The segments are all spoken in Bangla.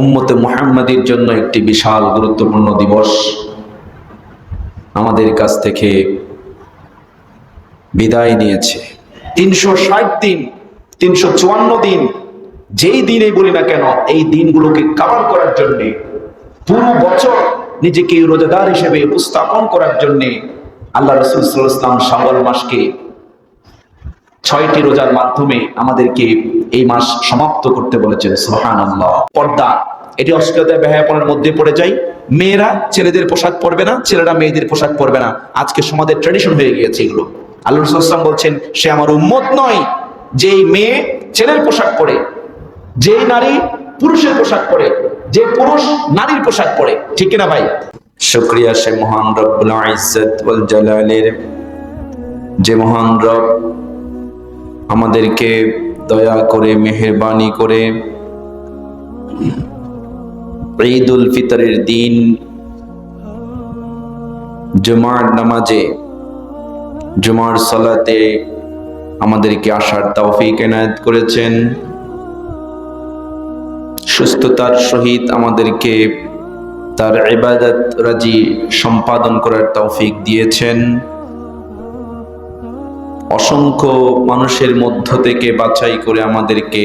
উম্মতে মুহাম্মাদীর জন্য একটি বিশাল গুরুত্বপূর্ণ দিবস আমাদের কাছ থেকে বিদায় নিয়েছে। 360 দিন, 354 দিন, যেই দিনে বলি না কেন, এই দিনগুলোকে কভার করার জন্য, পুরো বছর নিজেকে রোজাদার হিসেবে উপস্থাপন করার জন্য আল্লাহ রাসূল সাল্লাল্লাহু আলাইহি ওয়াসাল্লাম শাওয়াল মাসকে 6টি রোজার মাধ্যমে আমাদেরকে এই মাস সমাপ্ত করতে বলেছেন। সুবহানাল্লাহ। পর্দা, এটি অশ্লীলতা বেহায়াপনের মধ্যে পড়ে যায়। মেয়েরা ছেলেদের পোশাক পরবে না, ছেলেরা মেয়েদের পোশাক পরবে না। আজকে সমাজের ট্র্যাডিশন হয়ে গিয়েছে এগুলো। আল্লাহ রাসূল সাল্লাল্লাহু আলাইহি ওয়াসাল্লাম বলছেন, সে আমার উম্মত নয় যেই মেয়ে ছেলের পোশাক পরে, যেই নারী পুরুষের পোশাক পরে, যে পুরুষ নারীর পোশাক পরে। ঠিক কিনা ভাই? শুকরিয়া সে মহান রব্বুল ইজ্জত ওয়াল জালালের, যে মহান রব আমাদেরকে দয়া করে মেহেরবানি করে ঈদুল ফিতরের দিন জুমার নামাজে, জুমার সালাতে আমাদেরকে আসার তৌফিক এনায়েত করেছেন। সুস্থতার সহিত আমাদেরকে তার ইবাদত রাজি সম্পাদন করার তৌফিক দিয়েছেন। অসংখ্য মানুষের মধ্য থেকে বাছাই করে আমাদেরকে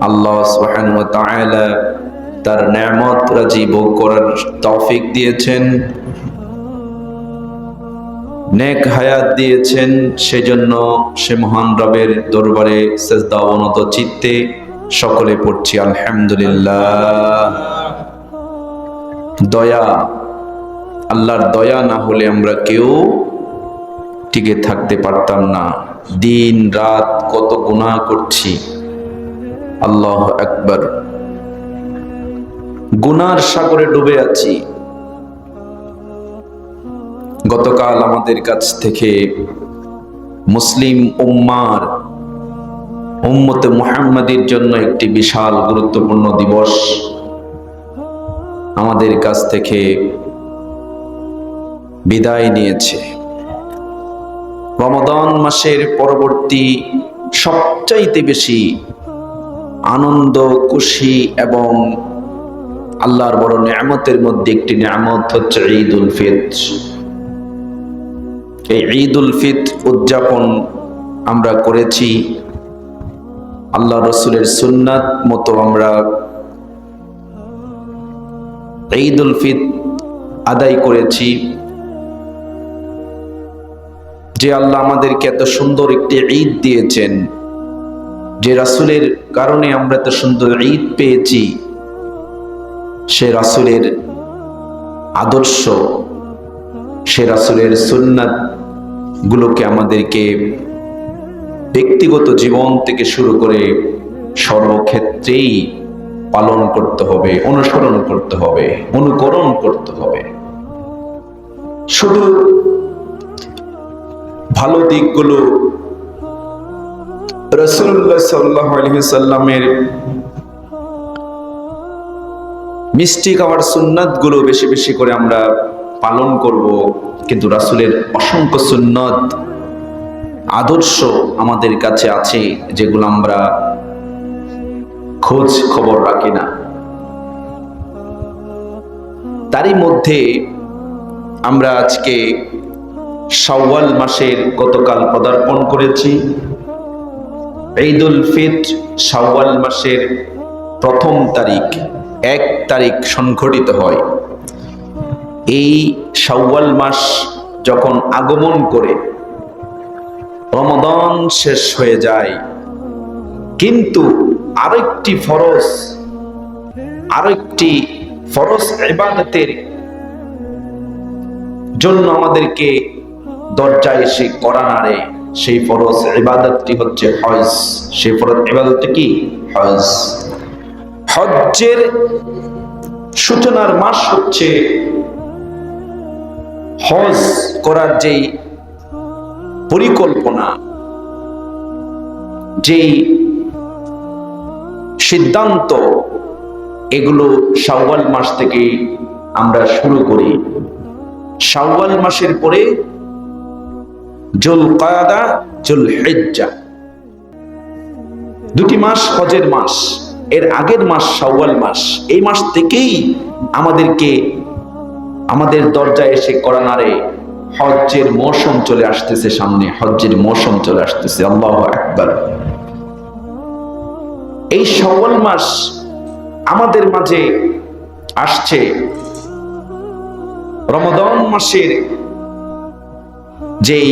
আল্লাহ সুবহানাহু ওয়া তাআলা তার নেয়ামত রাজি ভোগ করার তৌফিক দিয়েছেন, নেক হায়াত দিয়েছেন। সেজন্য সে মহান রবের দরবারে সিজদা অবনত চিত্তে সকলে পড়ছি আলহামদুলিল্লাহ। দয়া, আল্লাহর দয়া না হলে আমরা কেউ টিকে থাকতে পারতাম না। দিন রাত কত গুনাহ করছি, আল্লাহু আকবার। গুনার সাগরে ডুবে আছি। গতকাল আমাদের কাছ থেকে মুসলিম উম্মার, উম্মতে মুহাম্মাদীর জন্য একটি বিশাল গুরুত্বপূর্ণ দিবস আমাদের কাছ থেকে বিদায় নিয়েছে। রমাদান মাসের পরবর্তী সবচাইতে বেশি আনন্দ, খুশি এবং আল্লাহর বড় নিয়ামতের মধ্যে একটি নিয়ামত হচ্ছে ঈদুল ফিতর। এই ঈদুল ফিতর উদযাপন আমরা করেছি আল্লাহ রাসূলের সুন্নাত মতো। আমরা ঈদুল ফিতর আদায় করেছি। যে আল্লাহ আমাদেরকে এত সুন্দর একটি ঈদ দিয়েছেন, যে রাসূলের কারণে আমরা এত সুন্দর ঈদ পেয়েছি, সে রাসূলের আদর্শ, সে রাসূলের সুন্নাত গুলোকে আমাদেরকে ব্যক্তিগত জীবন থেকে শুরু করে সর্বক্ষেত্রেই পালন করতে হবে, অনুসরণ করতে হবে, অনুকরণ করতে হবে। শুধু ভালো দিকগুলো, রাসূলুল্লাহ সাল্লাল্লাহু আলাইহি ওয়াসাল্লামের মিষ্টি খাওয়ার সুন্নাত গুলো বেশি বেশি করে আমরা পালন করব, কিন্তু রাসূলের অসংখ্য সুন্নাত, আদর্শ আমাদের কাছে আছে যেগুলো আমরা খোঁজ খবর রাখি না। তারই মধ্যে আমরা আজকে শাওয়াল মাসের গতকাল পদার্পণ করেছি। ঈদুল ফিতর শাওয়াল মাসের প্রথম তারিখ, 1 তারিখ সংঘটিত হয়। এই শাওয়াল মাস যখন আগমন করে রমাদান শেষ হয়ে যায়, কিন্তু আরেকটি ফরজ ইবাদতের জন্য আমাদেরকে দরজায় এসে করা নাড়ে। সেই ফরজ ইবাদতটি হচ্ছে হজ। সেই ফরজ ইবাদতটি কি? হজ। হজ্জের সূচনার মাস হচ্ছে হজ করার যেই পরিকল্পনা, যেই সিদ্ধান্ত, এগুলো শাওয়াল মাস থেকে আমরা শুরু করি। শাওয়াল মাসের পরে যুলকাদা, যুলহিজ্জা, দুটি মাস হজের মাস। এর আগের মাস শাওয়াল মাস। এই মাস থেকেই আমাদের দরজায় এসে কড়া নাড়ে, হজ্জের মৌসুম চলে আসতেছে সামনে, হজ্জের মৌসুম চলে আসতেছে। আল্লাহু আকবার। এই শাওয়াল মাস আমাদের মাঝে আসছে রমাদান মাসের যেই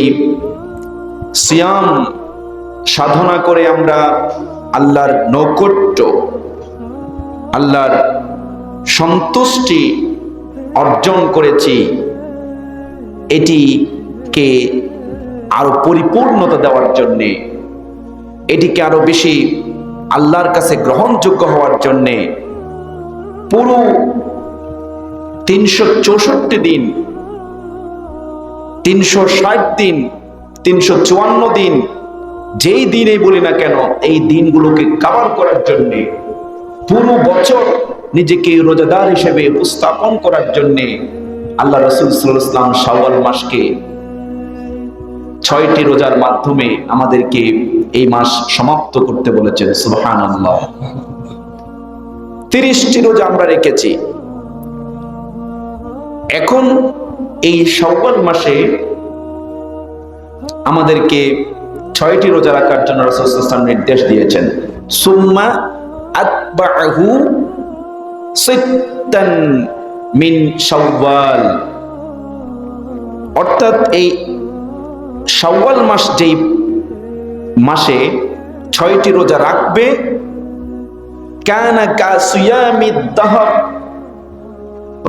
সিয়াম সাধনা করে আমরা আল্লাহর নৈকট্য, আল্লাহর সন্তুষ্টি অর্জন করেছি, এটিকে আরো পরিপূর্ণতা দেওয়ার জন্যে, এটিকে আরো বেশি আল্লাহর কাছে গ্রহণযোগ্য হওয়ার জন্যে পুরো 364 দিন, 360 দিন, 354 দিন, যেই দিনে বলি না কেন, এই দিনগুলোকে কভার করার জন্যে, পুরো বছর নিজেকে রোজাদার হিসেবে উপস্থাপন করার জন্যে আল্লাহ রাসূল সাল্লাল্লাহু আলাইহি ওয়াসাল্লাম শাওয়াল মাসকে 6টি রোজার মাধ্যমে আমাদেরকে এই মাস সমাপ্ত করতে বলেছেন। সুবহানাল্লাহ। 30টি রোজা আমরা রেখেছি। এখন এই শাওয়াল মাসে আমাদেরকে 6টি রোজা রাখার জন্য রাসূল সাল্লাল্লাহু আলাইহি ওয়াসাল্লাম নির্দেশ দিয়েছেন। সুম্মা আতবাহু সিত্তান মিন শাওয়াল, অর্থাৎ এই শাওয়াল মাস যেই মাসে 6টি রোজা রাখবে, কানা কাসিয়ামিদ দাহর,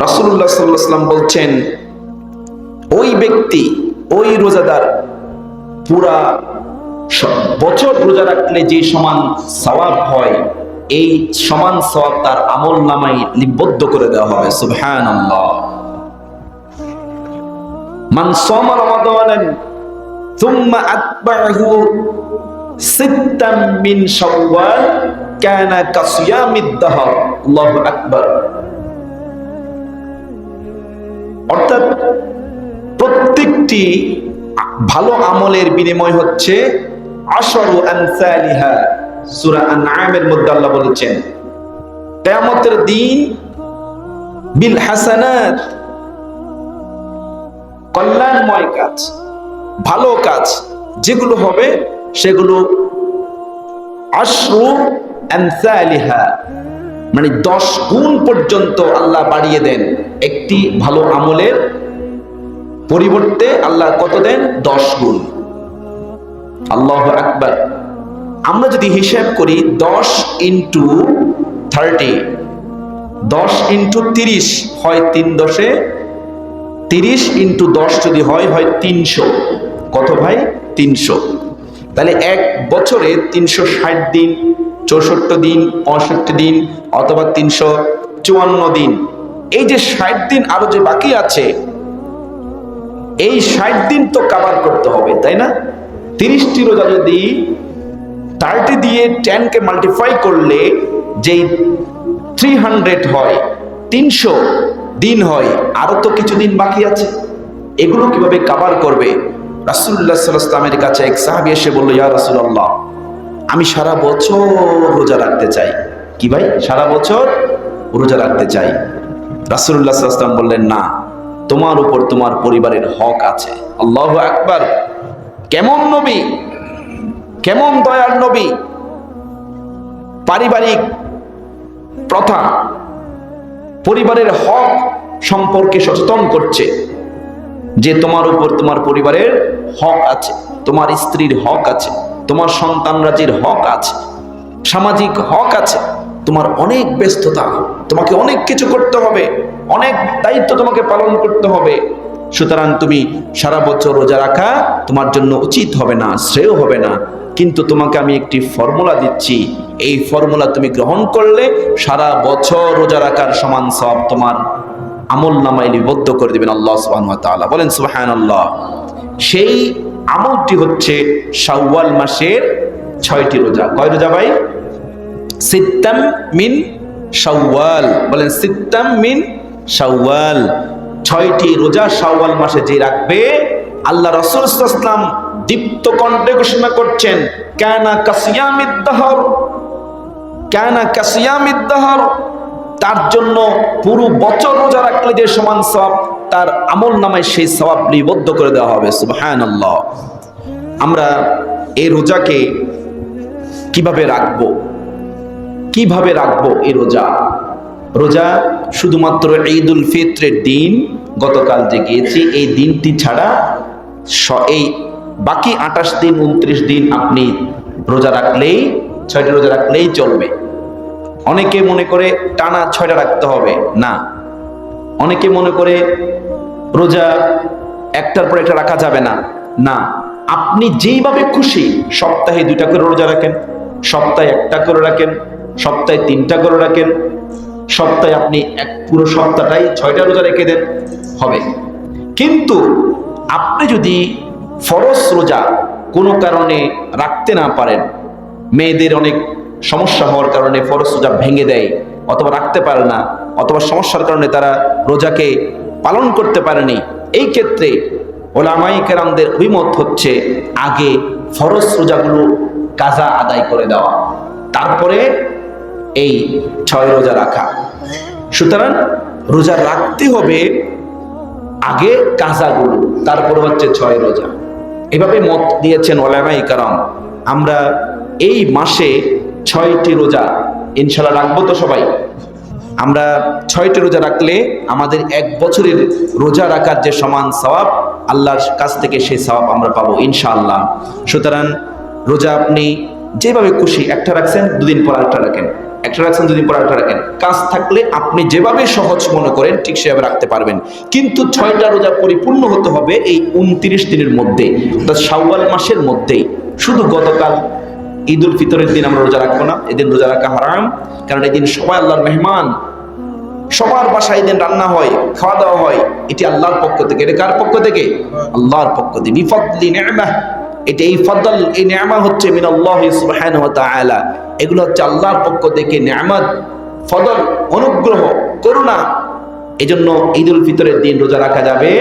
রাসূলুল্লাহ সাল্লাল্লাহু আলাইহি ওয়াসাল্লাম বলছেন ওই ব্যক্তি, ওই রোজাদার পুরা বছর রোজা রাখলে যে সমান সওয়াব হয়, এই সমান সওয়াব তার আমল নামায় লিপিবদ্ধ করে দেওয়া হবে। সুবহানাল্লাহ। মান সামা রমাদানান থুম্মা আতবাহু সিত্তান মিন শাওয়াল কানা কাসিয়ামিদ দাহর। আল্লাহু আকবার। অর্থাৎ প্রত্যেকটি ভালো আমলের বিনিময় হচ্ছে আশরু আমসালিহা। সূরা আনআমের মধ্যে আল্লাহ বলেছেন কিয়ামতের দিন বিল হাসানাত, কল্যাণময় কাজ, ভালো কাজ যেগুলো হবে সেগুলো আশরু আমসালিহা, মানে 10 গুণ পর্যন্ত আল্লাহ বাড়িয়ে দেন। একটি ভালো আমলের পরিবর্তে আল্লাহ কত দেন? 10 গুণ। আল্লাহু আকবার। আমরা যদি হিসাব করি 10 ইন্টু 30, 10 ইন্টু 30 হয় 3 10-এ 30 ইন্টু 10 যদি হয় 300। কত ভাই? 300। তাহলে এক বছরে 360 দিন, 64 দিন, 65 দিন অথবা 354 দিন, এই যে 60 দিন আরো যে বাকি আছে, এই 60 দিন তো কভার করতে হবে, তাই না? 30টি রোজা যদি 30 দিয়ে 10 কে মাল্টিপ্লাই করলে যেই 300 হয়, 300 দিন হয়, আরো তো কিছু দিন বাকি আছে। এগুলো কিভাবে কভার করবে? রাসূলুল্লাহ সাল্লাল্লাহু আলাইহি ওয়াসাল্লামের কাছে এক সাহাবী এসে বলল, ইয়া রাসূলুল্লাহ, আমি সারা বছর রোজা রাখতে চাই। কি ভাই? সারা বছর রোজা রাখতে চাই। রাসূলুল্লাহ সাল্লাল্লাহু আলাইহি ওয়াসাল্লাম বললেন, না, তোমার উপর তোমার পরিবারের হক আছে। আল্লাহু আকবার। কেমন নবী, কেমন দয়ার নবী! পারিবারিক প্রথা, পরিবারের হক সম্পর্কে সচেতন করছে যে তোমার উপর তোমার পরিবারের হক আছে, তোমার স্ত্রীর হক আছে, তোমার সন্তানরাজির হক আছে, সামাজিক হক আছে। তোমার অনেক ব্যস্ততা, তোমাকে অনেক কিছু করতে হবে, অনেক দায়িত্ব তোমাকে পালন করতে হবে। সুতরাং তুমি সারা বছর রোজা রাখা তোমার জন্য উচিত হবে না, শ্রেয় হবে না। কিন্তু তোমাকে আমি একটি ফর্মুলা দিচ্ছি, এই ফর্মুলা তুমি গ্রহণ করলে সারা বছর রোজা রাখার সমান সওয়াব তোমার আমল নামায় লিপিবদ্ধ করে দিবেন আল্লাহ সুবহানাহু ওয়া তাআলা। বলেন সুবহানাল্লাহ। সেই আমলটি হচ্ছে শাওয়াল মাসের 6টি রোজা। কয় রোজা ভাই? সিত্তাম মিন শাওয়াল। বলেন সিত্তাম মিন শাওয়াল। 6টি রোজা শাওয়াল মাসে যে রাখবে, আল্লাহ রাসূল সাল্লাল্লাহু আলাইহি ওয়াসাল্লাম দীপ্ত কণ্ঠে ঘোষণা করছেন, কানা কাসিয়ামিদ দাহর, কানা কাসিয়ামিদ দাহর, তার জন্য পুরো বছর রোজা রাখলে যে সমান সওয়াব, তার আমল নামায় সেই সওয়াব লিপিবদ্ধ করে দেওয়া হবে। সুবহানাল্লাহ। আমরা এই রোজাকে কিভাবে রাখবো? কিভাবে রাখবো এই রোজা? রোজা শুধুমাত্র ঈদুল ফিতরের দিন, গতকাল যে গিয়েছি, এই দিনটি ছাড়া এই বাকি 28 দিন 29 দিন আপনি রোজা রাখলেই, 6টি রোজা রাখলেই চলবে। অনেকে মনে করে টানা 6টা রাখতে হবে, না। অনেকে মনে করে রোজা একটার পর একটা রাখা যাবে না, না। আপনি যেইভাবে খুশি, সপ্তাহে 2টা করে রোজা রাখেন, সপ্তাহে 1টা করে রাখেন, সপ্তাহে 3টা করে রাখেন, সপ্তাহে আপনি পুরো সপ্তাহটাই 6টা রোজা রেখে দেন, হবে। কিন্তু আপনি যদি ফরজ রোজা কোনো কারণে রাখতে না পারেন, মেয়েদের অনেক সমস্যা হওয়ার কারণে ফরজ রোজা ভেঙে দেয়, অথবা রাখতে পারে না, অথবা সমস্যার কারণে তারা রোজাকে পালন করতে পারেনি, এই ক্ষেত্রে ওলামায়ে কেরামদের অভিমত হচ্ছে আগে ফরজ রোজাগুলো কাজা আদায় করে দেওয়া, তারপরে এই 6 রোজা রাখা। সুতরাং রোজা রাখতে হবে আগে কাজাগুলো, তারপরে হচ্ছে 6 রোজা। এভাবে মত দিয়েছেন ওলামায়ে কেরাম। আমরা এই মাসে 6টি রোজা ইনশাআল্লাহ রাখবো তো সবাই? আমরা 6টি রোজা রাখলে আমাদের 1 বছরের রোজা রাখার যে সমান সওয়াব, আল্লাহর কাছ থেকে সেই সওয়াব আমরা পাবো ইনশাআল্লাহ। সুতরাং রোজা আপনি যেভাবে খুশি, একটা রাখছেন 2 দিন পর আরেকটা রাখেন, একটা রাখছেন 2 দিন পর আরেকটা রাখেন। কাজ থাকলে আপনি যেভাবে সহজ মনে করেন ঠিক সেভাবে রাখতে পারবেন। কিন্তু 6টা রোজা পরিপূর্ণ হতে হবে এই 29 দিনের মধ্যে, অর্থাৎ শাওয়াল মাসের মধ্যেই। শুধু গতকাল ঈদুল ফিতরের দিন আমরা রোজা রাখবো না, এদিন রোজা রাখা হারাম। কারণ এই দিন সবাই আল্লাহর মেহমান, সবার বাসায় এই দিন রান্না হয়, খাওয়া দাওয়া হয়, এটি আল্লাহর পক্ষ থেকে। এটা কার পক্ষ থেকে? আল্লাহর পক্ষ থেকে। বিফাদলি নি'মাহ, এটা এই ফদল, এই নি'মা হচ্ছে মিনাল্লাহি সুবহানাহু ওয়া তাআলা। এগুলো হচ্ছে আল্লাহর পক্ষ থেকে নি'মাত, ফদল, অনুগ্রহ, করুণা। এজন্য ঈদুল ফিতরের দিন রোজা রাখা যাবে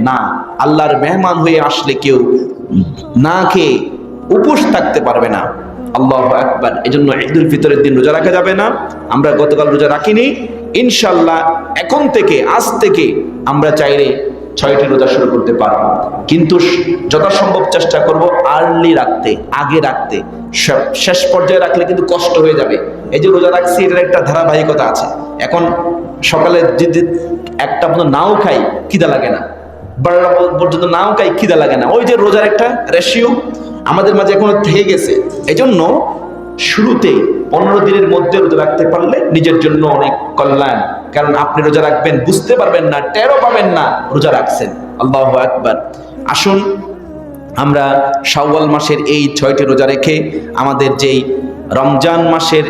না। আল্লাহর মেহমান হয়ে আসলে কেউ না খেয়ে উপোস থাকতে পারবে না। আল্লাহু আকবার। এজন্য ঈদুল ফিতরের দিন রোজা রাখা যাবে না। আমরা গতকাল রোজা রাখিনি, ইনশাআল্লাহ এখন থেকে, আজ থেকে আমরা চাইলে 6টি রোজা শুরু করতে পারবো। কিন্তু যথাসম্ভব চেষ্টা করব আর্লি রাখতে, আগে রাখতে। শেষ পর্যায়ে রাখলে কিন্তু কষ্ট হয়ে যাবে। এই যে রোজা রাখছি, এটার একটা ধারাবাহিকতা আছে। এখন সকালে যদি 1টা পর্যন্ত নাও খাই, খিদা লাগে না, 12টা পর্যন্ত নাও খাই, খিদা লাগে না। ওই যে রোজার একটা রেশিও আমাদের মাঝে এখনো থেকে গেছে। এজন্য শুরুতে 15 দিনের মধ্যে রোজা রাখতে পারলে নিজের জন্য অনেক কল্যাণ। কারণ আপনি রোজা রাখবেন, বুঝতে পারবেন না, টেরও পাবেন না রোজা রাখছেন। আল্লাহু আকবার। আসুন আমরা শাওয়াল মাসের এই 6টি রোজা রেখে আমাদের যেই রমজান মাসের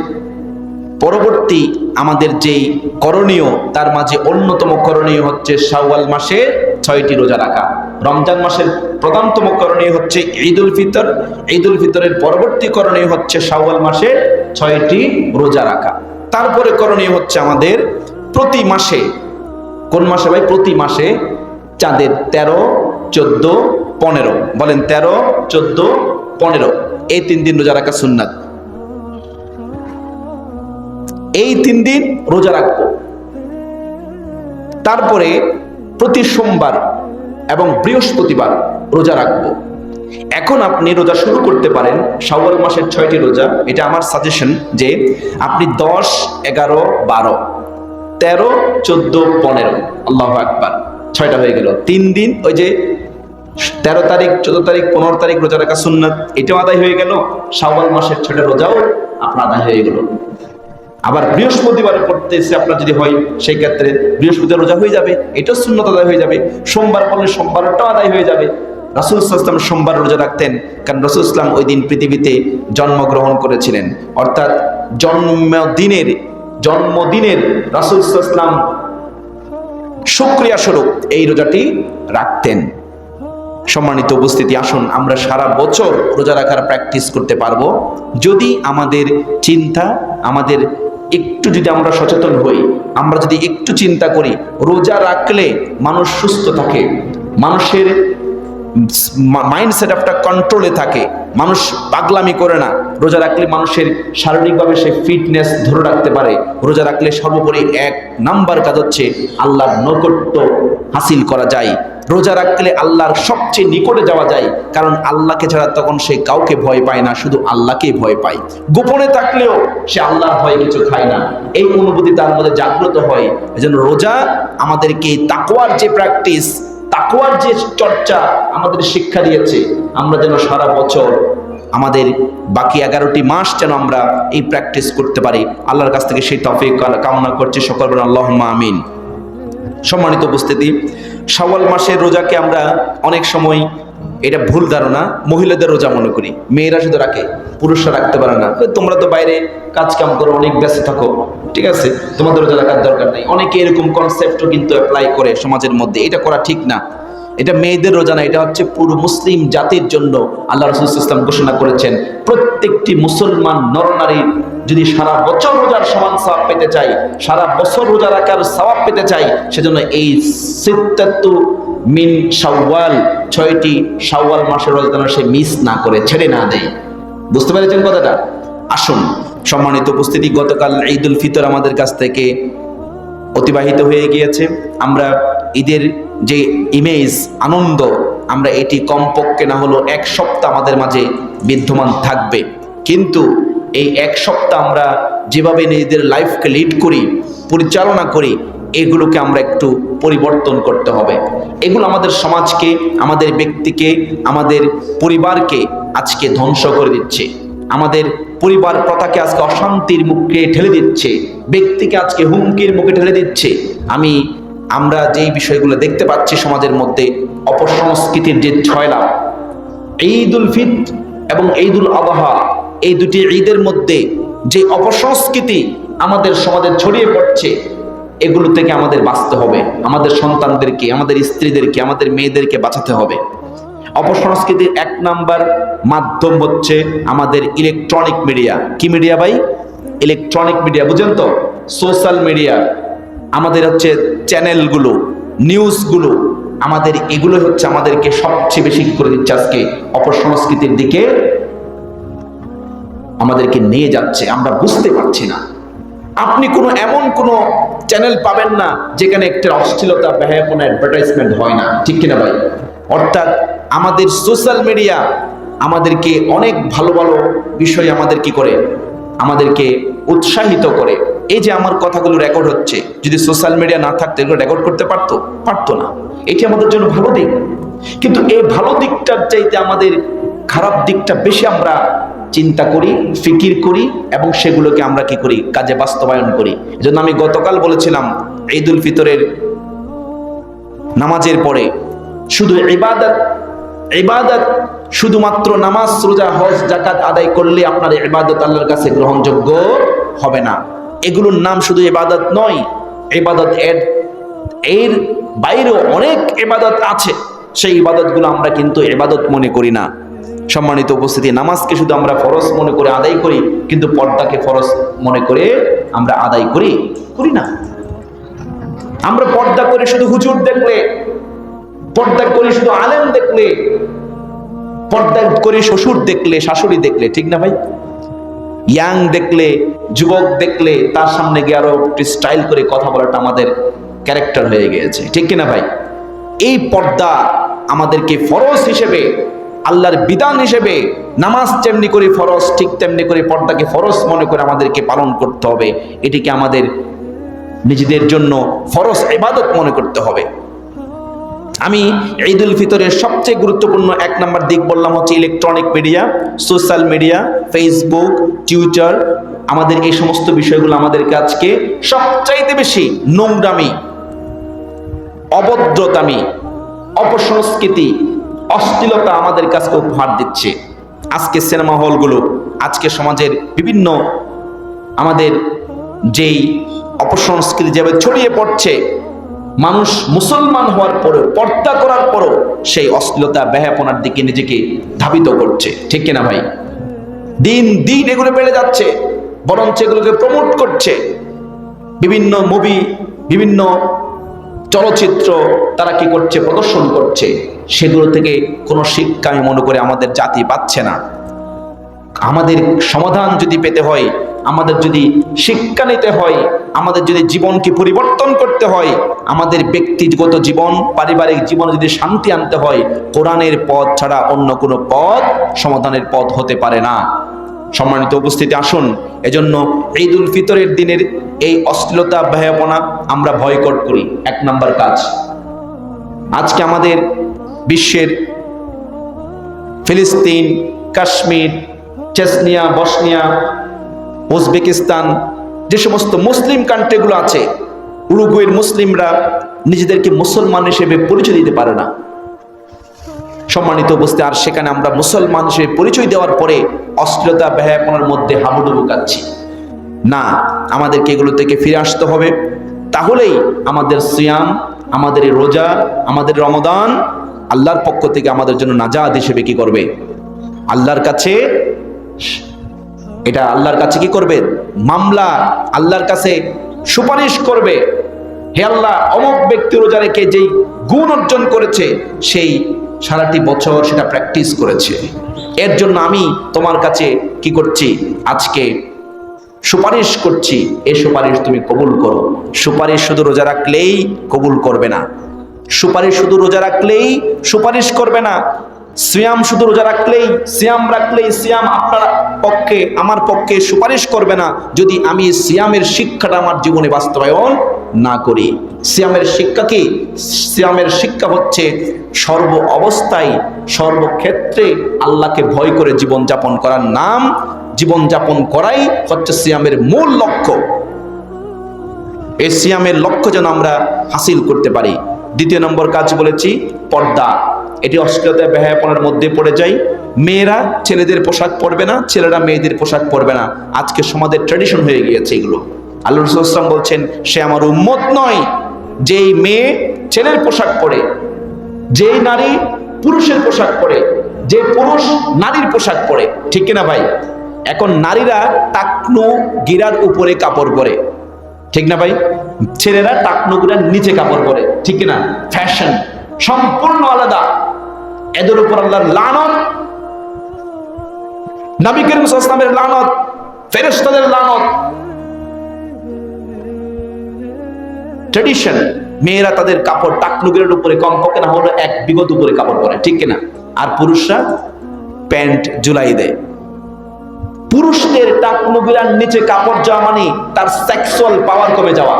পরবর্তী আমাদের যেই করণীয়, তার মাঝে অন্যতম করণীয় হচ্ছে শাওয়াল মাসে 6টি রোজা রাখা। রমজান মাসের প্রধানতম করণীয় হচ্ছে ঈদুল ফিতর, ঈদুল ফিতরের পরবর্তী করণীয় হচ্ছে শাওয়াল মাসে 6টি রোজা রাখা। তারপরে করণীয় হচ্ছে আমাদের প্রতি মাসে, কোন মাসে ভাই? প্রতি মাসে চাঁদের 13, 14, 15, বলেন 13, 14, 15, এই 3 দিন রোজা রাখা সুন্নাত। এই 3 দিন রোজা রাখবো। তারপরে প্রতি সোমবার এবং বৃহস্পতিবার রোজা রাখবো। এখন আপনি রোজা শুরু করতে পারেন শাওয়াল মাসের 6টি রোজা। এটা আমার সাজেশন যে আপনি 10, 11, 12, 13, 14, 15, আল্লাহু আকবার, 6টা হয়ে গেল। 3 দিন ওই যে 13 তারিখ, 14 তারিখ, 15 তারিখ রোজা রাখা সুন্নাত, এটাও আদায় হয়ে গেল। শাওয়াল মাসের 6টা রোজাও আপনার আদায় হয়ে গেল। আবার বৃহস্পতিবারে পড়তেছে আপনার যদি হয়, সেই ক্ষেত্রে বৃহস্পতিবার রোজা হয়ে যাবে, এটাও সুন্নত আদায় হয়ে যাবে। সোমবার পড়লে সোমবারটাও আদায় হয়ে যাবে। রাসূল সাল্লাল্লাহু আলাইহি ওয়াসাল্লাম সোমবার রোজা রাখতেন, কারণ রাসূল সাল্লাল্লাহু আলাইহি ওয়াসাল্লাম ওই দিন পৃথিবীতে জন্মগ্রহণ করেছিলেন। অর্থাৎ জন্মদিনের রাসূল সাল্লাল্লাহু আলাইহি ওয়াসাল্লাম শুকরিয়া স্বরূপ এই রোজাটি রাখতেন। সম্মানিত উপস্থিতি, আসুন আমরা সারা বছর রোজা রাখার প্র্যাকটিস করতে পারবো যদি আমাদের চিন্তা, আমাদের একটু যদি আমরা সচেতন হই, আমরা যদি একটু চিন্তা করি। রোজা রাখলে মানুষ সুস্থ থাকে, মানুষের মাইন্ড সেট আপটা কন্ট্রোলে থাকে, মানুষ পাগলামি করে না। রোজা রাখলে মানুষের শারীরিকভাবে সে ফিটনেস ধরে রাখতে পারে। রোজা রাখলে সর্বোপরি 1 নাম্বার কাজ হচ্ছে আল্লাহর নৈকট্য হাসিল করা যায়। রোজা রাখলে আল্লাহর সবচেয়ে নিকটে যাওয়া যায়, কারণ আল্লাহকে ছাড়া তখন সে কাউকে ভয় পায় না, শুধু আল্লাহকেই ভয় পায়। গোপনে থাকলেও সে আল্লাহর ভয়ে কিছু খায় না, এই অনুভূতি তার মধ্যে জাগ্রত হয়। এজন্য রোজা আমাদেরকে তাকওয়ার যে প্র্যাকটিস, তাকওয়ার যে চর্চা আমাদের শিক্ষা দিয়েছে, আমরা যেন সারা বছর আমাদের বাকি 11টি মাস যেন আমরা এই প্র্যাকটিস করতে পারি। আল্লাহর কাছ থেকে সেই তৌফিক কামনা করছি, সকল বলেন আল্লাহুম্মা আমিন। সম্মানিত উপস্থিতি, শাওয়াল মাসের রোজাকে আমরা অনেক সময়, এটা ভুল ধারণা, মহিলাদের রোজা মনে করি। মেয়েরা শুধু রাখে, পুরুষরা রাখতে পারে না। তোমরা তো বাইরে কাজ কাম করো, অনেক ব্যস্ত থাকো, ঠিক আছে, তোমাদের রোজা রাখার দরকার নেই। অনেকে এরকম কনসেপ্টও কিন্তু অ্যাপ্লাই করে সমাজের মধ্যে। এটা করা ঠিক না। এটা মেয়েদের রোজা না, এটা হচ্ছে পুরো মুসলিম জাতির জন্য আল্লাহ রাসূল সাল্লাল্লাহু আলাইহি ওয়াসাল্লাম ঘোষণা করেছেন, প্রত্যেকটি মুসলমান নরনারীর যদি সারা বছর রোজার সমান সওয়াব পেতে চাই, সারা বছর রোজা রাখার সওয়াব পেতে চাই, সেজন্য এই সিত্তাতু মিন শাওয়াল, 6টি শাওয়াল মাসের রোজা যেন সে মিস না করে, ছেড়ে না দেয়। বুঝতে পেরেছেন কথাটা? আসুন সম্মানিত উপস্থিতি, গতকাল ঈদুল ফিতর আমাদের কাছ থেকে অতিবাহিত হয়ে গিয়েছে। আমরা ঈদের যে ইমেজ, আনন্দ, আমরা এটি কমপক্ষে না হলো 1 সপ্তাহ আমাদের মাঝে বিদ্যমান থাকবে। কিন্তু এই 1 সপ্তাহ আমরা যেভাবে নিজেদের লাইফকে লিড করি, পরিচালনা করি, এগুলোকে আমরা একটু পরিবর্তন করতে হবে। এগুলো আমাদের সমাজকে, আমাদের ব্যক্তিকে, আমাদের পরিবারকে আজকে ধ্বংস করে দিচ্ছে। আমাদের পরিবার প্রথাকে আজকে অশান্তির মুখে ঠেলে দিচ্ছে, ব্যক্তিকে আজকে হুমকির মুখে ঠেলে দিচ্ছে। আমরা যেই বিষয়গুলো দেখতে পাচ্ছি সমাজের মধ্যে, অপসংস্কৃতির যে ছয়লাভ, ঈদুল ফিতর এবং ঈদুল আযহা, এই দুটি ঈদের মধ্যে যে অপসংস্কৃতি আমাদের সমাজে ছড়িয়ে পড়ছে, এগুলো থেকে আমাদের বাঁচতে হবে। আমাদের সন্তানদেরকে, আমাদের স্ত্রীদেরকে, আমাদের মেয়েদেরকে বাঁচাতে হবে। অপসংস্কৃতির 1 নাম্বার মাধ্যম হচ্ছে আমাদের ইলেকট্রনিক মিডিয়া। কি মিডিয়া ভাই? ইলেকট্রনিক মিডিয়া, বুঝেন তো? সোশ্যাল মিডিয়া, আমাদের হচ্ছে চ্যানেলগুলো, নিউজগুলো, আমাদের এগুলো হচ্ছে আমাদেরকে সবচেয়ে বেশি করে দিচ্ছে আজকে অপসংস্কৃতির দিকে আমাদেরকে নিয়ে যাচ্ছে। আমরা বুঝতে পারছি না। আপনি এমন কোনো চ্যানেল পাবেন না যেখানে একটা অশ্লীলতা, বেহায়াপনা, অ্যাডভার্টাইজমেন্ট হয় না, ঠিক কিনা ভাই? অর্থাৎ আমাদের সোশ্যাল মিডিয়া আমাদেরকে অনেক ভালো ভালো বিষয় আমাদের কি করে, আমাদেরকে উৎসাহিত করে। এই যে আমার কথাগুলো রেকর্ড হচ্ছে, যদি সোশ্যাল মিডিয়া না থাকতো এগুলো রেকর্ড করতে পারতো না। এটি আমাদের জন্য ভালো দিক, কিন্তু এই ভালো দিকটার চাইতে আমাদের খারাপ দিকটা বেশি আমরা চিন্তা করি, ফিকির করি, এবং সেগুলোকে আমরা কি করি, কাজে বাস্তবায়ন করি। এজন্য আমি গতকাল বলেছিলাম, ঈদুল ফিতরের নামাজের পরে শুধু ইবাদত, শুধুমাত্র নামাজ, রোজা, হজ, যাকাত আদায় করলে আপনার ইবাদত আল্লাহর কাছে গ্রহণযোগ্য হবে না। এগুলোর নাম শুধু ইবাদত নয়, ইবাদত এর বাইরেও অনেক ইবাদত আছে। সেই ইবাদতগুলো আমরা কিন্তু ইবাদত মনে করি না। সম্মানিত উপস্থিতি, নামাজকে শুধু আমরা ফরজ মনে করে আদায় করি, কিন্তু পর্দাকে ফরজ মনে করে আমরা আদায় করি না। আমরা পর্দা করে শুধু হুজুর দেখলে, পর্দা করে শুধু আলেম দেখলে, পর্দা করে শ্বশুর দেখলে, শাশুড়ি দেখলে, ঠিক না ভাই? ইয়াং দেখলে, যুবক দেখলে, তার সামনে গিয়ে আরো একটু স্টাইল করে কথা বলাটা আমাদের ক্যারেক্টার হয়ে গিয়েছে, ঠিক কিনা ভাই? এই পর্দা আমাদেরকে ফরজ হিসেবে, আল্লাহর বিধান হিসেবে, নামাজ যেমনি করে ফরজ, ঠিক তেমনি করে পর্দাকে ফরজ মনে করে আমাদেরকে পালন করতে হবে। এটিকে আমাদের নিজেদের জন্য ফরজ ইবাদত মনে করতে হবে। আমি ঈদুল ফিতরের সবচেয়ে গুরুত্বপূর্ণ 1 নম্বর দিক বললাম হচ্ছে electronic media, social media, Facebook, Twitter. আমাদের এই সমস্ত বিষয়গুলো আমাদেরকে আজকে সবচাইতে বেশি নোংরামি, অভদ্রতামি, অপসংস্কৃতি, অশ্লীলতা আমাদের কাছে উপহার দিচ্ছে। আজকে সিনেমা হলগুলো, আজকে সমাজের বিভিন্ন আমাদের যেই অপসংস্কৃতি যেভাবে ছড়িয়ে পড়ছে, মানুষ মুসলমান হওয়ার পরেও, পর্দা করার পরও সেই অশ্লীলতা, বেহায়াপনার দিকে নিজেকে ধাবিত করছে, ঠিক কিনা ভাই? দিন দিন এগুলো বেড়ে যাচ্ছে, বরঞ্চ এগুলোকে প্রমোট করছে। বিভিন্ন মুভি, বিভিন্ন চলচ্চিত্র তারা কি করছে, প্রদর্শন করছে। সেগুলো থেকে কোনো শিক্ষা আমি মনে করি আমাদের জাতি পাচ্ছে না। আমাদের সমাধান যদি পেতে হয়, আমাদের যদি শিক্ষা নিতে হয়, আমাদের যদি জীবনকে পরিবর্তন করতে হয়, আমাদের ব্যক্তিগত জীবন, পারিবারিক জীবনে যদি শান্তি আনতে হয়, কোরআনের পথ ছাড়া অন্য কোনো পথ সমাধানের পথ হতে পারে না। সম্মানিত উপস্থিতি, আসুন এজন্য ঈদুল ফিতরের দিনের এই অশ্লীলতা ভয়াবনা আমরা বয়কট করি। 1 নাম্বার কাজ। আজকে আমাদের বিশ্বের ফিলিস্তিন, কাশ্মীর, চেচনিয়া, বসনিয়া, উজবেকিস্তান, যে সমস্ত মুসলিম কান্ট্রিগুলো আছে, উরুগুয়ের মুসলিমরা নিজেদেরকে মুসলমান হিসেবে পরিচয় দিতে পারে না। সম্মানিত উপস্থিতি, আর সেখানে আমরা মুসলমান হিসেবে পরিচয় দেওয়ার পরে অশ্লীলতা বেহায়াপনার মধ্যে হাবুডুবু খাচ্ছি। না, আমাদেরকে এগুলো থেকে ফিরে আসতে হবে। তাহলেই আমাদের সিয়াম, আমাদের রোজা, আমাদের রমাদান আল্লাহর পক্ষ থেকে আমাদের জন্য নাজাত হিসেবে কি করবে? আল্লাহর কাছে এটা আল্লাহর কাছে কি করবে? মামলা, আল্লাহর কাছে সুপারিশ করবে। হে আল্লাহ, অমুক ব্যক্তি রোজা রেখে যেই গুণ অর্জন করেছে, সেই সারাটি বছর সেটা প্র্যাকটিস করেছে, এর জন্য আমি তোমার কাছে কি করছি? আজকে সুপারিশ করছি, এই সুপারিশ তুমি কবুল করো। সুপারিশ শুধু রোজা রাখলেই কবুল করবে না, সুপারিশ শুধু রোজা রাখলেই সুপারিশ করবে না, সিয়াম শুধু রোজা রাখলেই, সিয়াম রাখলেই সিয়াম আপনার পক্ষে, আমার পক্ষে সুপারিশ করবে না, যদি আমি সিয়ামের শিক্ষাটা আমার জীবনে বাস্তবায়ন না করি। সিয়ামের শিক্ষা কি? সিয়ামের শিক্ষা হচ্ছে সর্ব অবস্থায়, সর্বক্ষেত্রে আল্লাহকে ভয় করে জীবন যাপন করার নাম। জীবন যাপন করাই হচ্ছে সিয়ামের মূল লক্ষ্য। এই সিয়ামের লক্ষ্য যেন আমরা হাসিল করতে পারি। 2 নম্বর কাজ বলেছি, পর্দা। এটি অশ্লীলতা বেহায়াপনার মধ্যে পড়ে যায়। মেয়েরা ছেলেদের পোশাক পরবে না, ছেলেরা মেয়েদের পোশাক পরবে না। আজকে সমাজের ট্র্যাডিশন হয়ে গিয়েছে এগুলো। আল্লাহ রাসূল সাল্লাল্লাহু আলাইহি ওয়াসাল্লাম বলছেন, সে আমার উম্মত নয় যেই মেয়ে ছেলের পোশাক পরে, যেই নারী পুরুষের পোশাক পরে, যে পুরুষ নারীর পোশাক পরে। ঠিক কিনা ভাই? এখন নারীরা টাকনু গিরার উপরে কাপড় পরে, ঠিক না ভাই? ছেলেরা টাকনু গিরার নিচে কাপড় পরে, ঠিক কিনা? ফ্যাশন সম্পূর্ণ আলাদা। এদের উপর আল্লাহর লানত, নবী করিম সাল্লাল্লাহু আলাইহি ওয়াসাল্লামের লানত, ফেরেশতাদের লানত। ট্র্যাডিশন, মেয়েরা তাদের কাপড় টাকনু গিরার উপরে কমপক্ষে না হলো 1 বিগত উপরে কাপড় পরে, ঠিক কিনা? আর পুরুষরা প্যান্ট ঝুলাই দেয়। পুরুষদের টাকনু গিরার নিচে কাপড় যাওয়া মানে তার সেক্সুয়াল পাওয়ার কমে যাওয়া।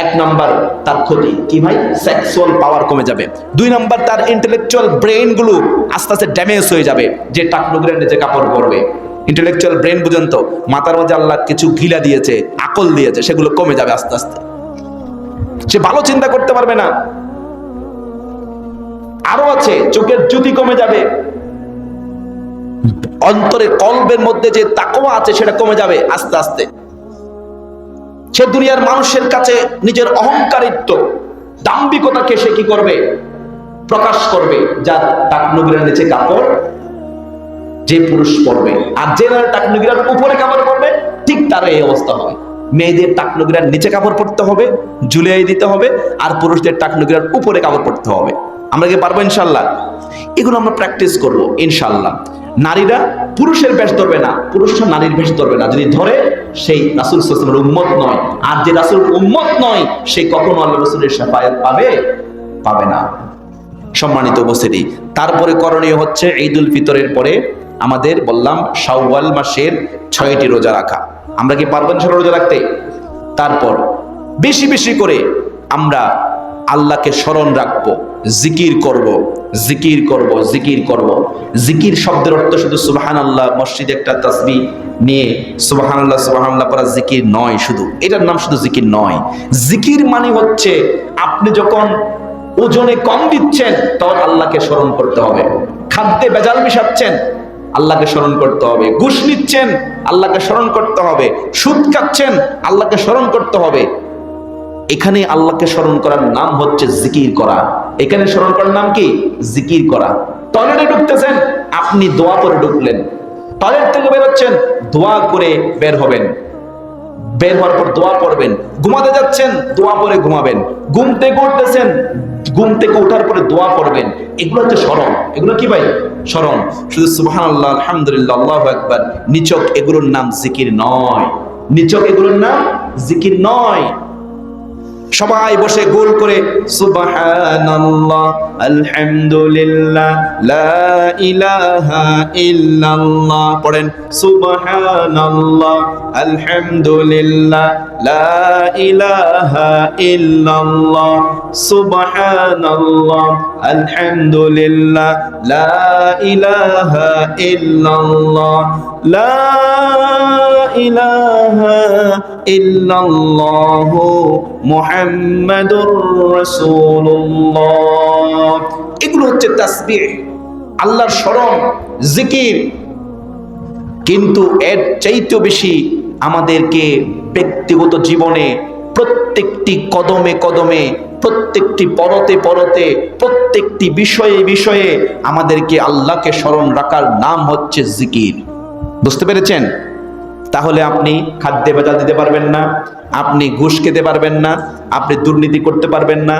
1 নাম্বার তার ক্ষতি কি ভাই? সেক্সুয়াল পাওয়ার কমে যাবে। 2 নাম্বার তার ইন্টেলেকচুয়াল ব্রেন গুলো আস্তে আস্তে ড্যামেজ হয়ে যাবে, যে টাকনু গিরার নিচে কাপড় পরবে। ইন্টেলেকচুয়াল ব্রেন বুঝেন তো, মাথার মধ্যে আল্লাহ কিছু গিলা দিয়েছে, আকল দিয়েছে, সেগুলো কমে যাবে আস্তে আস্তে। সে ভালো চিন্তা করতে পারবে না। আরো আছে, চোখের জ্যোতি কমে যাবে, অন্তরে কলবের মধ্যে যে তাকওয়া আছে সেটা কমে যাবে আস্তে আস্তে। সে দুনিয়ার মানুষের কাছে নিজের অহংকারিত্ব, দাম্ভিকতাকে সে কি করবে? প্রকাশ করবে। যার টাকনু গিরার নিচে কাপড় যে পুরুষ পরবে, আর যে টাকনু গিরার উপরে কাপড় পরবে, ঠিক তার এই অবস্থা হবে। মেয়েদের টাকনু গিরার নিচে কাপড় পরতে হবে, ঝুলিয়ে দিতে হবে, আর পুরুষদের টাকনু গিরার উপরে কাপড় পরতে হবে। আমরা কি পারবো ইনশাআল্লাহ? এগুলো আমরা প্র্যাকটিস করব ইনশাআল্লাহ। নারীরা পুরুষের বেশ ধরবে না, পুরুষরা নারীর বেশ ধরবে না। যদি ধরে, সেই রাসূল সাল্লাল্লাহু আলাইহি ওয়াসাল্লামের উম্মত নয়। আর যে রাসূল উম্মত নয়, সে কখনো আল্লাহ রাসূলের শাফায়াত পাবে না। সম্মানিত উপস্থিতি, তারপরে করণীয় হচ্ছে ঈদুল ফিতরের পরে আমাদের বললাম শাওয়াল মাসের 6টি রোজা রাখা। আমরা কি পারবেন সেটা রোজা রাখতে? তারপর বেশি বেশি করে আমরা আল্লাহকে স্মরণ রাখবো, জিকির করব, জিকির করব, জিকির করব। জিকির শব্দের অর্থ শুধু সুবহানাল্লাহ, মসজিদে একটা তাসবিহ নিয়ে সুবহানাল্লাহ সুবহানাল্লাহ পড়া জিকির নয়। শুধু এটার নাম শুধু জিকির নয়। জিকির মানে হচ্ছে আপনি যখন ওজনে কম দিচ্ছেন তখন আল্লাহকে স্মরণ করতে হবে। খাদ্যে ভেজাল মিশাচ্ছেন, আল্লাহকে স্মরণ করতে হবে। ঘুষ নিচ্ছেন, আল্লাহকে স্মরণ করতে হবে। সুদ খাচ্ছেন, আল্লাহকে স্মরণ করতে হবে। এখানে আল্লাহকে স্মরণ করার নাম হচ্ছে জিকির করা। এখানে স্মরণ করার নাম কি? জিকির করা। টয়লেটে ঢুকতেছেন, আপনি দোয়া করে ঢুকলেন। টয়লেট থেকে বের হচ্ছেন, দোয়া করে বের হবেন। বের হওয়ার পর দোয়া পড়বেন। ঘুমাতে যাচ্ছেন, দোয়া পড়ে ঘুমাবেন। ঘুম থেকে উঠতেছেন, ঘুম থেকে ওঠার পরে দোয়া করবেন, এগুলো হচ্ছে স্মরণ। এগুলো কি ভাই? স্মরণ। শুধু সুবহানাল্লাহ, আলহামদুলিল্লাহ, আল্লাহু আকবার, নিছক এগুলোর নাম জিকির নয়। নিছক এগুলোর নাম জিকির নয়। সবাই বসে গোল করে সুবহানাল্লাহ, আলহামদুলিল্লাহ, লা ইলাহা ইল্লাল্লাহ পড়েন। সুবহানাল্লাহ, আলহামদুলিল্লাহ, লা ইলাহা ইল্লাল্লাহ, সুবহানাল্লাহ, আলহামদুলিল্লাহ, লা ইলাহা ইল্লাল্লাহ, লা ইলাহা ইল্লাল্লাহু মুহাম্মাদুর রাসূলুল্লাহ। এগুলো হচ্ছে তাসবিহ, আল্লাহর স্মরণ, জিকির। কিন্তু এর চাইতেও বেশি আমাদেরকে ব্যক্তিগত জীবনে প্রত্যেকটি কদমে কদমে, প্রত্যেকটি পরতে পরতে, প্রত্যেকটি বিষয়ে বিষয়ে আমাদেরকে আল্লাহকে স্মরণ রাখার নাম হচ্ছে জিকির। বুঝতে পেরেছেন? তাহলে আপনি খাদ্যে ভেজাল দিতে পারবেন না, আপনি ঘুষ খেতে পারবেন না, আপনি দুর্নীতি করতে পারবেন না,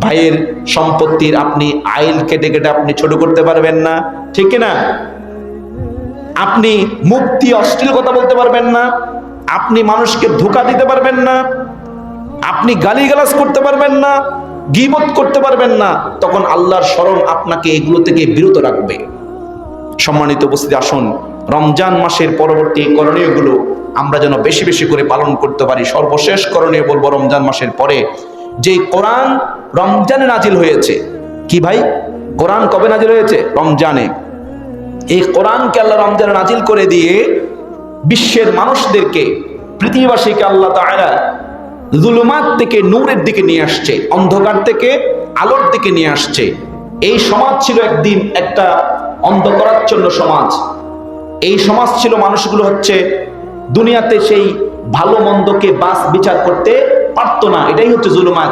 ভাইয়ের সম্পত্তির আপনি আইল কেটে কেটে আপনি ছোট করতে পারবেন না, ঠিক না? আপনি মুক্তি অশ্লীল কথা বলতে পারবেন না, আপনি মানুষকে ধোঁকা দিতে পারবেন না, আপনি গালিগালাজ করতে পারবেন না, গীবত করতে পারবেন না। তখন আল্লাহর স্মরণ আপনাকে এগুলো থেকে বিরত রাখবে। সম্মানিত উপস্থিতি, আসুন রমজান মাসের পরবর্তী করণীয়গুলো আমরা যেন বেশি বেশি করে পালন করতে পারি। সর্বশেষ করণীয় বলবো, রমজান মাসের পরে যে কোরআন রমজানে নাজিল হয়েছে। কি ভাই? কোরআন কবে নাজিল হয়েছে? রমজানে। এই কোরআনকে আল্লাহ রমজানে নাজিল করে দিয়ে বিশ্বের মানুষদেরকে, পৃথিবীবাসীকে আল্লাহ তাআলা যুলুমাত থেকে নূরের দিকে নিয়ে আসছে, অন্ধকার থেকে আলোর দিকে নিয়ে আসছে। এই সমাজ ছিল একদিন একটা অন্ধকারাচ্ছন্ন সমাজ। এই সমাজ ছিল, মানুষগুলো হচ্ছে দুনিয়াতে সেই ভালো মন্দকে বাস বিচার করতে পারতো না। এটাই হচ্ছে জুলুমাত।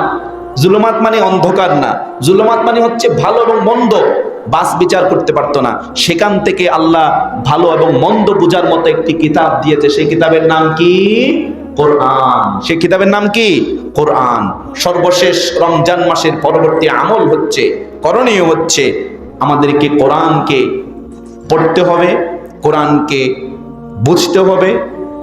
জুলুমাত মানে অন্ধকার না, জুলুমাত মানে হচ্ছে ভালো এবং মন্দ বাস বিচার করতে পারতো না। সেখান থেকে আল্লাহ ভালো এবং মন্দ বোঝার মতো একটি কিতাব দিয়েছে। সেই কিতাবের নাম কি? কোরআন। সেই কিতাবের নাম কি? কোরআন। সর্বশেষ রমজান মাসের পরবর্তী আমল হচ্ছে, করণীয় হচ্ছে, আমাদেরকে কোরআনকে পড়তে হবে, কোরআনকে বুঝতে হবে,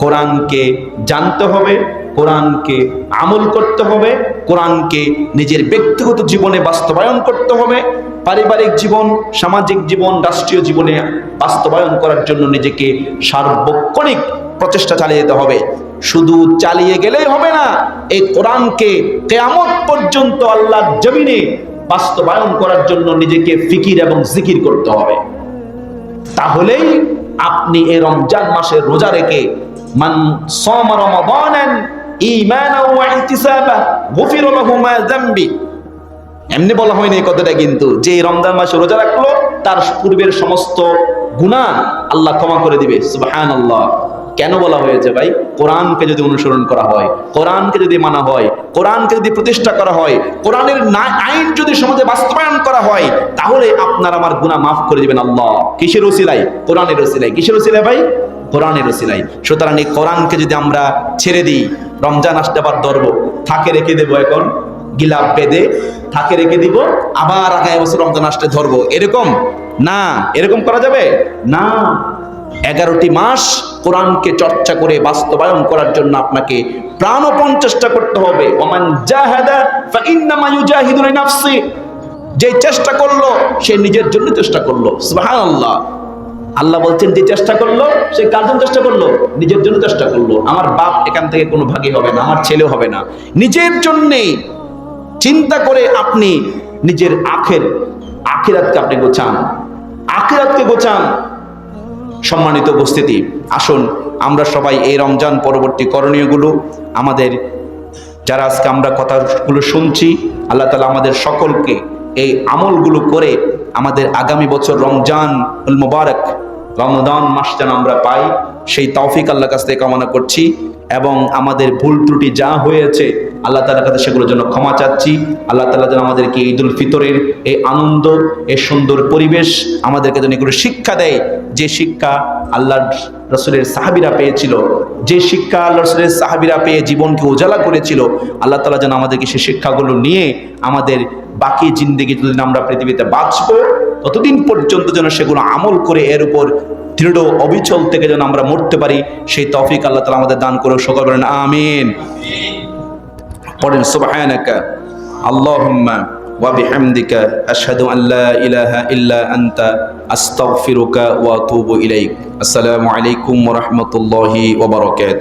কোরআনকে জানতে হবে, কোরআনকে আমল করতে হবে, কোরআনকে নিজের ব্যক্তিগত জীবনে বাস্তবায়ন করতে হবে, পারিবারিক জীবন, সামাজিক জীবন, রাষ্ট্রীয় জীবনে বাস্তবায়ন করার জন্য নিজেকে সার্বক্ষণিক প্রচেষ্টা চালিয়ে যেতে হবে। শুধু চালিয়ে গেলেই হবে না, এই কোরআনকে কিয়ামত পর্যন্ত আল্লাহর জমিনে বাস্তবায়ন করার জন্য নিজেকে ফিকির এবং জিকির করতে হবে। তাহলেই আপনি এই রমজান মাসে রোজা রেখে, মান সামা রমাদানান ঈমানান ওয়া ইহতিসাবান গুফিরা লাহু মা যামবি, এমনি বলা হয়নি এই কথাটা, কিন্তু যে রমজান মাসে রোজা রাখলো তার পূর্বের সমস্ত গুনাহ আল্লাহ ক্ষমা করে দিবে। সুবহানাল্লাহ। কেন বলা হয়েছে ভাই? কোরআনকে যদি অনুসরণ করা হয়, কোরআনকে যদি মানা হয়, কোরআনকে যদি প্রতিষ্ঠা করা হয়, কোরআনের আইন যদি সমাজে বাস্তবায়ন করা হয়, তাহলে আপনার আমার গুনাহ মাফ করে দিবেন আল্লাহ। কিসের ওসিলায়? কোরআনের ওসিলায়। কিসের ওসিলায় ভাই? কোরআনের ওসিলায়। সুতরাং এই কোরআনকে যদি আমরা ছেড়ে দিই, রমজান আসতে আবার ধরবো, থাকে রেখে দেবো, এখন গিলাপ বেঁধে থাকে রেখে দিব, আবার আগামী বছর রমজান আসতে ধরবো, এরকম না। এরকম করা যাবে না। 11টি মাস কোরআনকে চর্চা করে বাস্তবায়ন করার জন্য আপনাকে প্রাণপণ চেষ্টা করতে হবে। ওমান জাহাদা ফাইন্নামা ইউজাহিদু লিনাফসি, যে চেষ্টা করলো সে নিজের জন্য চেষ্টা করলো। সুবহানাল্লাহ। আল্লাহ বলছেন যে চেষ্টা করলো সে কার জন্য চেষ্টা করলো? নিজের জন্য চেষ্টা করলো। আমার বাপ এখান থেকে কোনো ভাগী হবে না, আমার ছেলে হবে না, নিজের জন্যেই চিন্তা করে আপনি নিজের আখিরাতকে আপনি গোছান, আখিরাতকে গোছান। সম্মানিত উপস্থিতি, আসুন আমরা সবাই এই রমজান পরবর্তী করণীয়গুলো, আমাদের যারা আজকে আমরা কথাগুলো শুনছি, আল্লাহ তাআলা আমাদের সকলকে এই আমলগুলো করে আমাদের আগামী বছর রমজান মুবারক, রমজান মাস যেন আমরা পাই, সেই তৌফিক আল্লাহর কাছ থেকে কামনা করছি। এবং আমাদের ভুল ত্রুটি যা হয়েছে আল্লাহ তাআলার কাছে সেগুলোর জন্য ক্ষমা চাচ্ছি। আল্লাহ তাআলা যেন আমাদেরকে ঈদুল ফিতরের এই আনন্দ, এই সুন্দর পরিবেশ আমাদেরকে যেন এগুলো শিক্ষা দেয়, যে শিক্ষা আল্লাহর রাসূলের সাহাবীরা পেয়েছিল, যে শিক্ষা আল্লাহর রাসূলের সাহাবীরা পেয়ে জীবনকে উজালা করেছিল। আল্লাহ তাআলা যেন আমাদেরকে সেই শিক্ষাগুলো নিয়ে আমাদের বাকি জিন্দেগি যতদিন আমরা পৃথিবীতে বাঁচবো ততদিন পর্যন্ত যেন সেগুলো আমল করে এর উপর দৃঢ় অবিচল থেকে যেন আমরা মরতে পারি, সেই তৌফিক আল্লাহ তাআলা আমাদের দান করুন। সকল বলেন আমিন। পড়েন সুবহানাকা আল্লাহুম্মা ওয়া বিহামদিকা আশহাদু আন লা ইলাহা ইল্লা আনতা আস্তাগফিরুকা ওয়া আতুবু ইলাইক। আসসালামু আলাইকুম ওয়া রাহমাতুল্লাহি ওয়া বারাকাতুহু।